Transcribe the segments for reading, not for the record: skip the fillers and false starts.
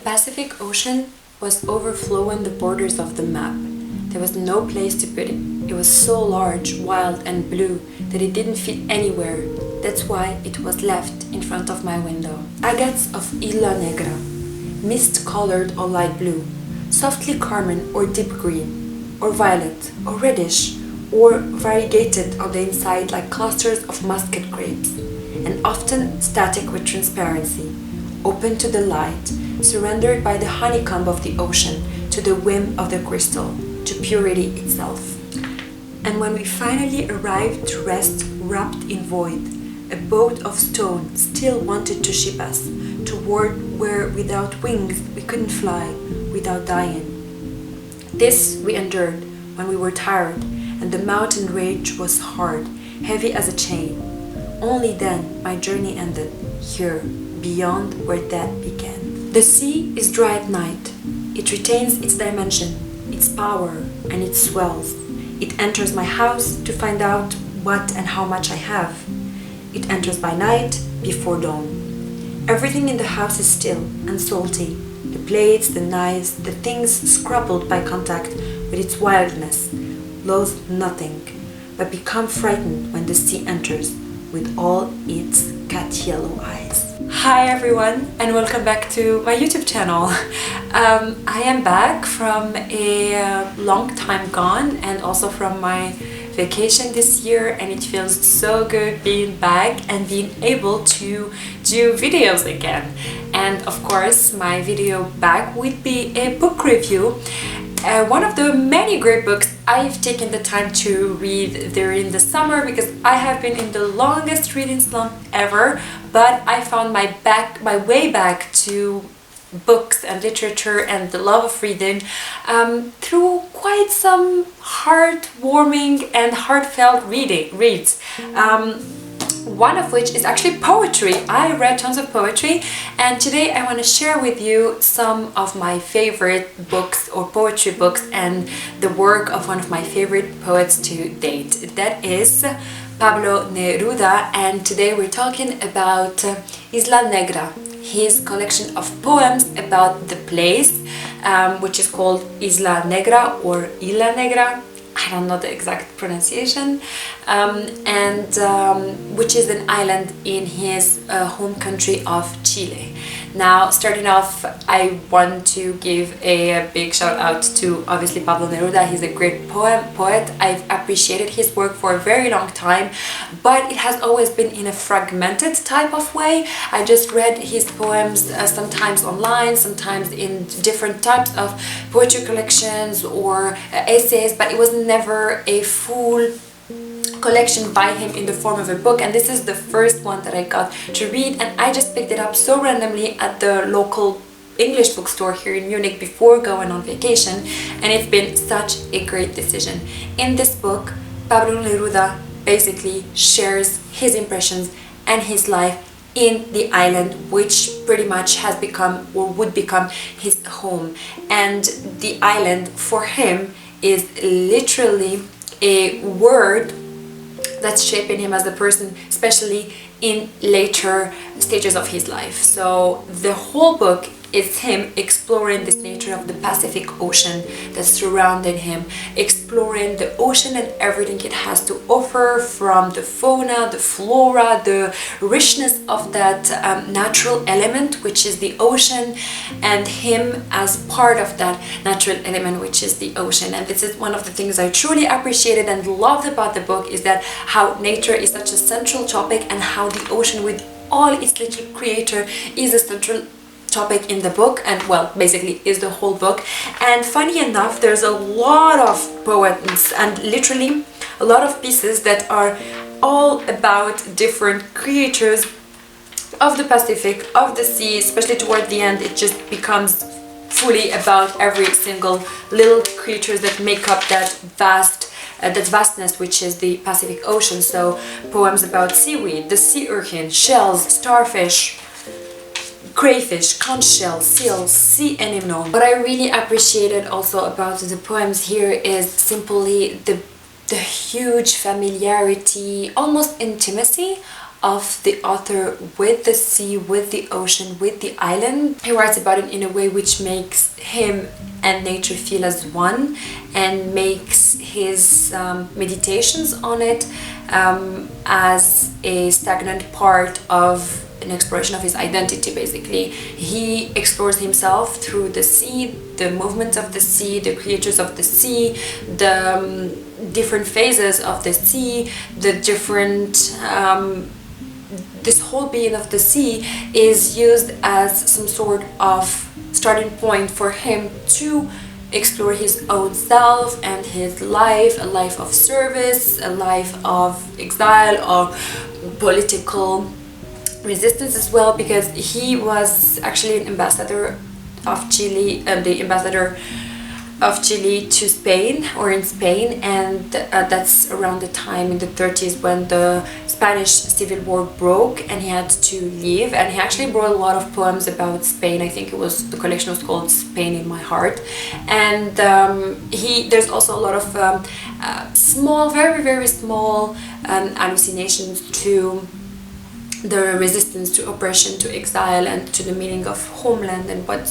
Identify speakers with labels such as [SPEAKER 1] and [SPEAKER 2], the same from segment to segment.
[SPEAKER 1] Pacific Ocean was overflowing the borders of the map. There was no place to put it. It was so large, wild and blue that it didn't fit anywhere. That's why it was left in front of my window. Agates of Isla Negra, mist-colored or light blue, softly carmine or deep green, or violet, or reddish, or variegated on the inside like clusters of muscat grapes, and often static with transparency, open to the light, surrendered by the honeycomb of the ocean to the whim of the crystal, to purity itself. And when we finally arrived to rest wrapped in void, a boat of stone still wanted to ship us toward where without wings we couldn't fly, without dying. This we endured when we were tired and the mountain rage was hard, heavy as a chain. Only then my journey ended, here, beyond where death began. The sea is dry at night. It retains its dimension, its power, and it swells. It enters my house to find out what and how much I have. It enters by night, before dawn. Everything in the house is still and salty. The plates, the knives, the things scrabbled by contact with its wildness, loathe nothing, but become frightened when the sea enters with all its cat yellow eyes. Hi everyone, and welcome back to my YouTube channel. I am back from a long time gone and also from my vacation this year, and it feels so good being back and being able to do videos again. And of course my video back would be a book review. One of the many great books I've taken the time to read during the summer, because I have been in the longest reading slump ever, but I found my way back to books and literature and the love of reading through quite some heartwarming and heartfelt reads. One of which is actually poetry. I read tons of poetry, and today I want to share with you some of my favorite books or poetry books and the work of one of my favorite poets to date. That is Pablo Neruda, and today we're talking about Isla Negra, his collection of poems about the place, which is called Isla Negra or Isla Negra. I don't know the exact pronunciation, which is an island in his home country of Chile. Now, starting off, I want to give a big shout out to obviously Pablo Neruda. He's a great poet. I've appreciated his work for a very long time, but it has always been in a fragmented type of way. I just read his poems sometimes online, sometimes in different types of poetry collections or essays, but it was never a full collection by him in the form of a book, and this is the first one that I got to read, and I just picked it up so randomly at the local English bookstore here in Munich before going on vacation, and it's been such a great decision. In this book, Pablo Neruda basically shares his impressions and his life in the island, which pretty much has become or would become his home. And the island for him is literally a word that's shaping him as a person, especially in later stages of his life. So the whole book is him exploring this nature of the Pacific Ocean that's surrounding him, exploring the ocean and everything it has to offer, from the fauna, the flora, the richness of that natural element, which is the ocean, and him as part of that natural element, which is the ocean. And this is one of the things I truly appreciated and loved about the book, is that how nature is such a central topic, and how the ocean with all its little creator is a central topic in the book, and well, basically is the whole book. And funny enough, there's a lot of poems and literally a lot of pieces that are all about different creatures of the Pacific, of the sea. Especially toward the end, it just becomes fully about every single little creatures that make up that vastness, which is the Pacific Ocean. So poems about seaweed, the sea urchin, shells, starfish, crayfish, conch shell, seals, sea anemone. What I really appreciated also about the poems here is simply the huge familiarity, almost intimacy of the author with the sea, with the ocean, with the island. He writes about it in a way which makes him and nature feel as one, and makes his meditations on it as a stagnant part of an exploration of his identity. Basically, he explores himself through the sea, the movement of the sea, the creatures of the sea, the different phases of the sea, the different this whole being of the sea is used as some sort of starting point for him to explore his own self and his life, a life of service, a life of exile or political resistance as well, because he was actually an ambassador of Chile, the ambassador of Chile to Spain, or in Spain, and that's around the time in the 30s when the Spanish Civil War broke and he had to leave. And he actually wrote a lot of poems about Spain. I think the collection was called Spain in My Heart. And there's also a lot of small, very, very small hallucinations to the resistance to oppression, to exile, and to the meaning of homeland, and what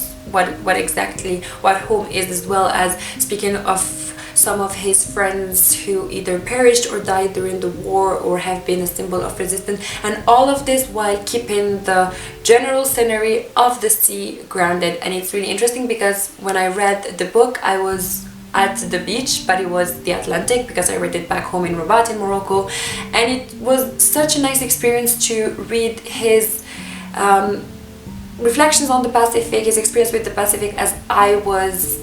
[SPEAKER 1] home is, as well as speaking of some of his friends who either perished or died during the war or have been a symbol of resistance, and all of this while keeping the general scenery of the sea grounded. And it's really interesting because when I read the book, I was at the beach, but it was the Atlantic, because I read it back home in Rabat in Morocco, and it was such a nice experience to read his reflections on the Pacific, his experience with the Pacific, as I was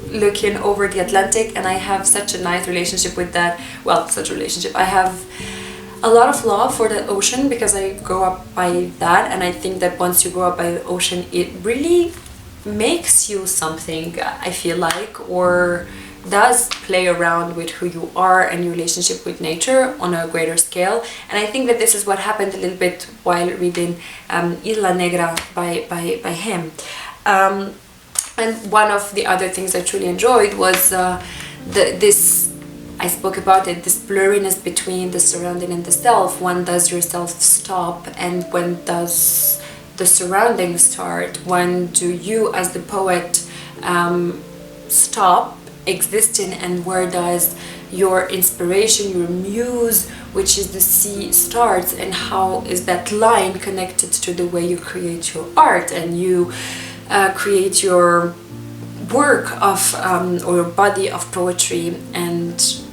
[SPEAKER 1] looking over the Atlantic. And I have such a nice relationship with that. Well, such a relationship. I have a lot of love for the ocean because I grew up by that, and I think that once you grow up by the ocean, it really makes you something, I feel like, or does play around with who you are and your relationship with nature on a greater scale. And I think that this is what happened a little bit while reading Isla Negra by him. And one of the other things I truly enjoyed was this, I spoke about it, this blurriness between the surrounding and the self. When does yourself stop, and when does the surroundings start? When do you as the poet stop existing, and where does your inspiration, your muse, which is the sea, starts, and how is that line connected to the way you create your art and you create your work of or your body of poetry, and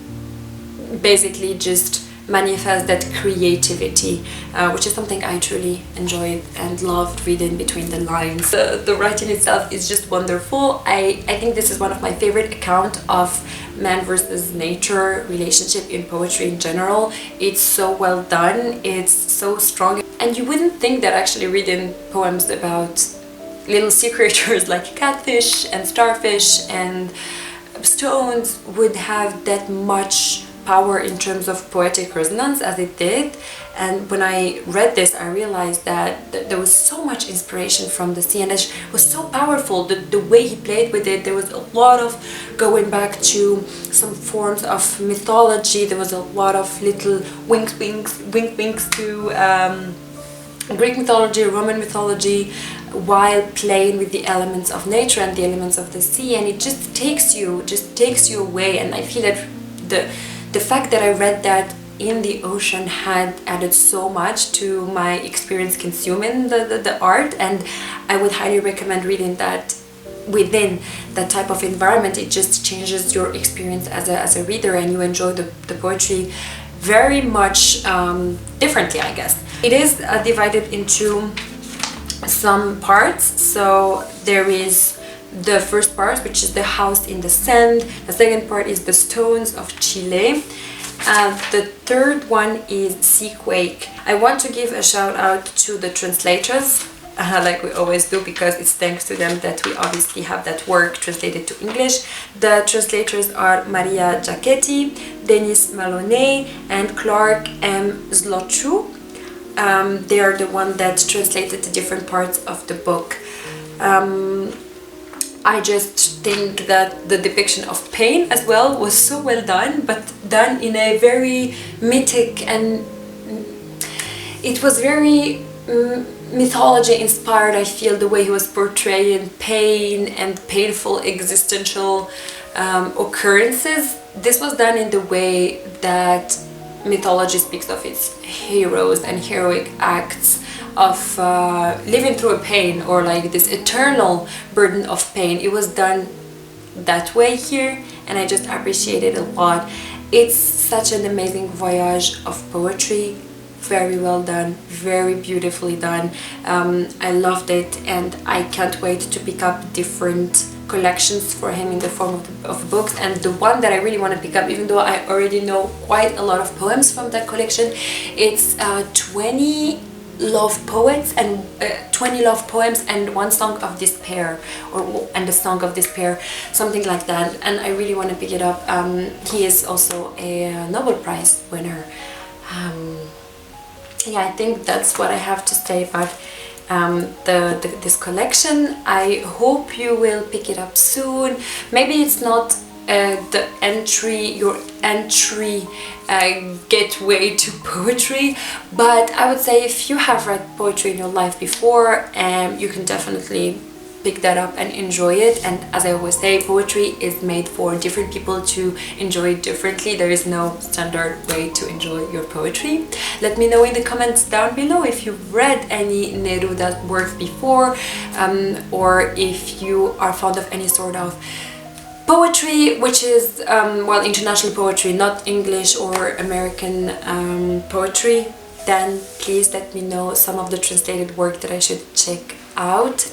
[SPEAKER 1] basically just manifest that creativity, which is something I truly enjoyed and loved reading between the lines. The writing itself is just wonderful. I think this is one of my favorite accounts of man versus nature relationship in poetry in general. It's so well done, it's so strong, and you wouldn't think that actually reading poems about little sea creatures like catfish and starfish and stones would have that much power in terms of poetic resonance as it did. And when I read this, I realized that there was so much inspiration from the sea, and it was so powerful, the way he played with it. There was a lot of going back to some forms of mythology. There was a lot of little winks to Greek mythology, Roman mythology, while playing with the elements of nature and the elements of the sea, and it just takes you away. And I feel that the fact that I read that in the ocean had added so much to my experience consuming the art, and I would highly recommend reading that within that type of environment. It just changes your experience as a reader, and you enjoy the poetry very much differently, I guess. It is divided into some parts. So there is the first part, which is the house in the sand. The second part is the stones of Chile. The third one is Sea Quake. I want to give a shout out to the translators, like we always do, because it's thanks to them that we obviously have that work translated to English. The translators are Maria Giacchetti, Denis Maloney, and Clark M. Zlochu. They are the one that translated the different parts of the book. I just think that the depiction of pain as well was so well done, but done in a very mythic and it was very mythology inspired. I feel the way he was portraying pain and painful existential occurrences. This was done in the way that mythology speaks of its heroes and heroic acts of living through a pain, or like this eternal burden of pain. It was done that way here, and I just appreciate it a lot. It's such an amazing voyage of poetry. Very well done, very beautifully done. I loved it, and I can't wait to pick up different collections for him in the form of books. And the one that I really want to pick up, even though I already know quite a lot of poems from that collection, it's 20 love poets and 20 love poems and one song of despair, and the song of despair, something like that. And I really want to pick it up. He is also a Nobel Prize winner. Yeah, I think that's what I have to say about this collection. I hope you will pick it up soon. Maybe it's not your entry gateway to poetry, but I would say if you have read poetry in your life before, you can definitely pick that up and enjoy it. And as I always say, poetry is made for different people to enjoy it differently. There is no standard way to enjoy your poetry. Let me know in the comments down below if you've read any Neruda works before, or if you are fond of any sort of poetry which is well, international poetry, not English or American poetry. Then please let me know some of the translated work that I should check out.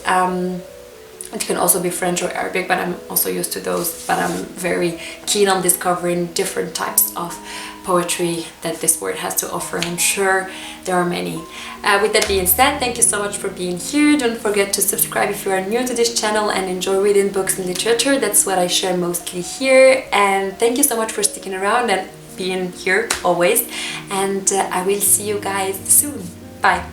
[SPEAKER 1] It can also be French or Arabic, but I'm also used to those. But I'm very keen on discovering different types of poetry that this world has to offer, and I'm sure there are many. With that being said, thank you so much for being here. Don't forget to subscribe if you are new to this channel and enjoy reading books and literature. That's what I share mostly here. And thank you so much for sticking around and being here always. And I will see you guys soon. Bye.